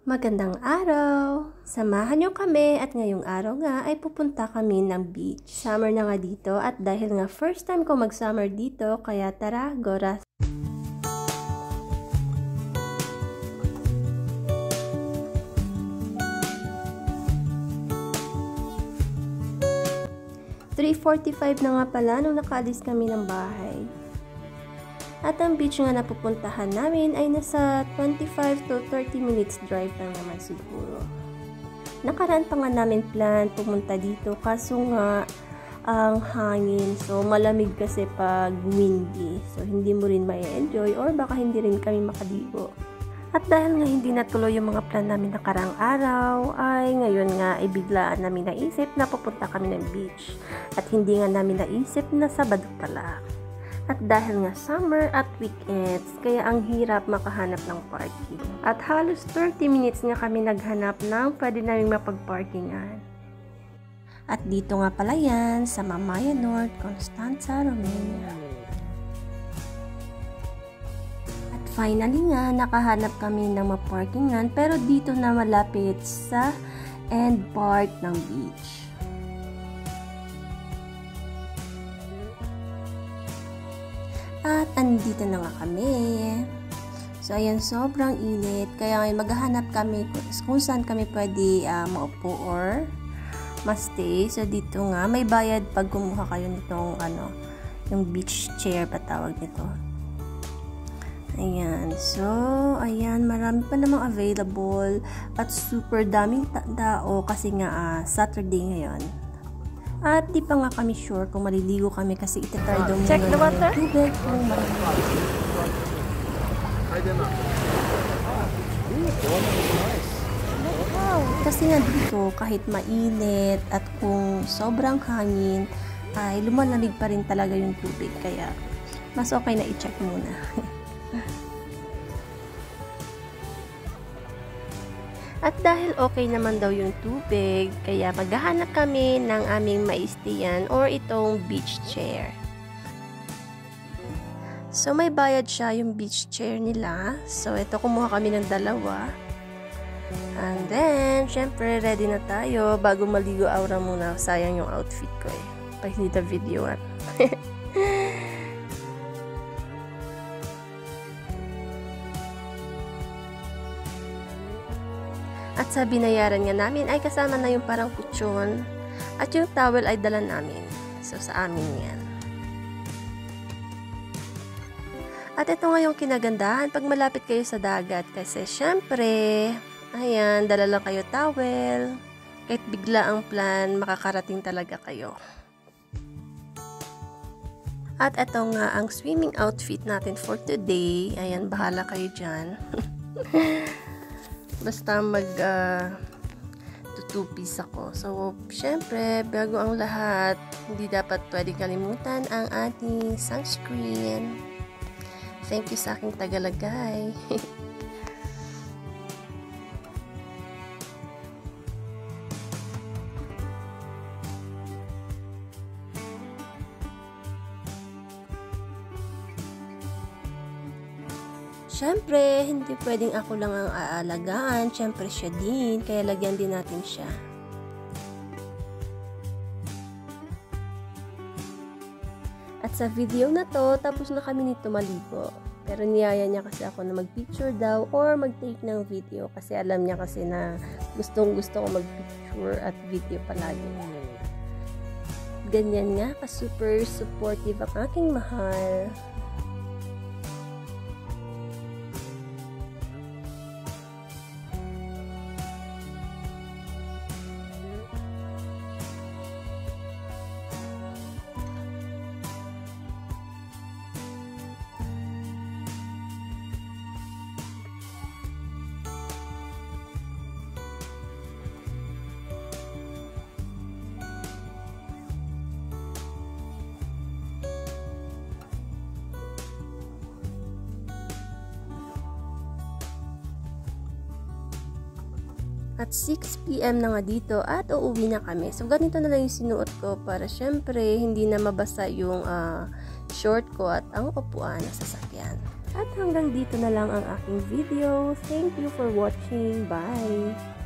Magandang araw! Samahan niyo kami at ngayong araw nga ay pupunta kami ng beach. Summer na nga dito at dahil nga first time ko mag-summer dito, kaya tara, Gora! "3:45 na nga pala nung nakaalis kami ng bahay. At ang beach nga na pupuntahan namin ay nasa 25 to 30 minutes drive lang naman siguro. Nakaraan pa nga namin plan pumunta dito kaso nga ang hangin. So malamig kasi pag windy. So hindi mo rin ma-enjoy or baka hindi rin kami makaligo. At dahil nga hindi natuloy yung mga plan namin nakaraang araw, ay ngayon nga ay biglaan namin naisip na pupunta kami ng beach. At hindi nga namin naisip na Sabado pala. At dahil nga summer at weekends, kaya ang hirap makahanap ng parking. At halos 30 minutes nga kami naghanap ng pwede naming mapag-parkingan. At dito nga pala yan, sa Mamaia North, Constanza, Romania. At finally nga, nakahanap kami ng maparkingan, pero dito na malapit sa end part ng beach. At andito na nga kami. So ayan, sobrang init. Kaya ngayon maghahanap kami kung saan kami pwede maupo or ma-stay. So dito nga, may bayad pag kumuha kayo nitong yung beach chair pa tawag nito. Ayan. So, ayan, marami pa namang available. At super daming tao kasi nga Saturday ngayon. At di pa nga kami sure kung maliligo kami kasi itatry daw muna ng tubig kung maliligo. Kasi nga dito kahit mainit at kung sobrang hangin ay lumalamig pa rin talaga yung tubig kaya mas okay na i-check muna. At dahil okay naman daw yung tubig, kaya maghahanap kami ng aming maistayan or itong beach chair. So may bayad siya yung beach chair nila. So ito, kumuha kami ng dalawa. And then, syempre ready na tayo. Bago maligo, aura muna. Sayang yung outfit ko eh. Pag hindi na video at. At sa binayaran nga namin ay kasama na yung parang kutsyon at yung towel ay dala namin. So sa amin yan. At ito nga yung kinagandahan pag malapit kayo sa dagat kasi syempre, ayan, dala lang kayo towel. Kahit bigla ang plan, makakarating talaga kayo. At ito nga ang swimming outfit natin for today. Ayan, bahala kayo dyan. Basta two-piece ako. So, syempre, bago ang lahat, hindi dapat pwede kalimutan ang ating sunscreen. Thank you sa aking tagalagay. Siyempre, hindi pwedeng ako lang ang aalagaan. Siyempre, siya din. Kaya lagyan din natin siya. At sa video na to, tapos na kami nito maligo. Pero niyaya niya kasi ako na mag-picture daw or mag-take ng video. Kasi alam niya kasi na gustong gusto ko mag-picture at video palagi. Ganyan nga, ka-super supportive ang aking mahal. At 6 PM na nga dito at uuwi na kami. So ganito na lang yung sinuot ko para syempre hindi na mabasa yung short ko at ang upuan na sasakyan. At hanggang dito na lang ang aking video. Thank you for watching. Bye!